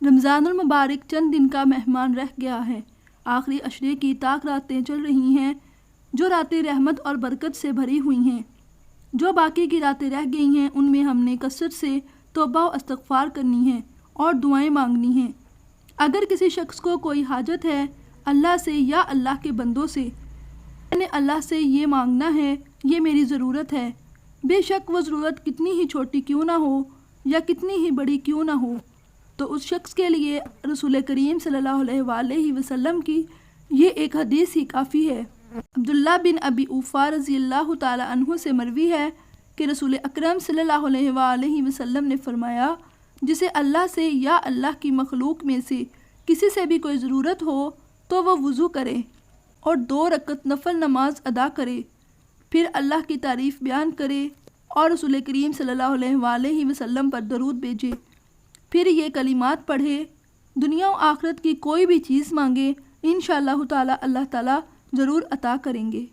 رمضان المبارک چند دن کا مہمان رہ گیا ہے۔ آخری عشرے کی طاق راتیں چل رہی ہیں جو راتیں رحمت اور برکت سے بھری ہوئی ہیں۔ جو باقی کی راتیں رہ گئی ہیں ان میں ہم نے کثرت سے توبہ و استغفار کرنی ہے اور دعائیں مانگنی ہیں۔ اگر کسی شخص کو کوئی حاجت ہے اللہ سے یا اللہ کے بندوں سے، میں نے اللہ سے یہ مانگنا ہے، یہ میری ضرورت ہے، بے شک وہ ضرورت کتنی ہی چھوٹی کیوں نہ ہو یا کتنی ہی بڑی کیوں نہ ہو، تو اس شخص کے لیے رسول کریم صلی اللہ علیہ وآلہ وسلم کی یہ ایک حدیث ہی کافی ہے۔ عبداللہ بن ابی اوفا رضی اللہ تعالی عنہ سے مروی ہے کہ رسول اکرم صلی اللہ علیہ وآلہ وسلم نے فرمایا، جسے اللہ سے یا اللہ کی مخلوق میں سے کسی سے بھی کوئی ضرورت ہو تو وہ وضو کرے اور 2 رکعت نفل نماز ادا کرے، پھر اللہ کی تعریف بیان کرے اور رسول کریم صلی اللہ علیہ وآلہ وسلم پر درود بھیجے، پھر یہ کلمات پڑھے، دنیا و آخرت کی کوئی بھی چیز مانگے، انشاءاللہ تعالی اللہ تعالی ضرور عطا کریں گے۔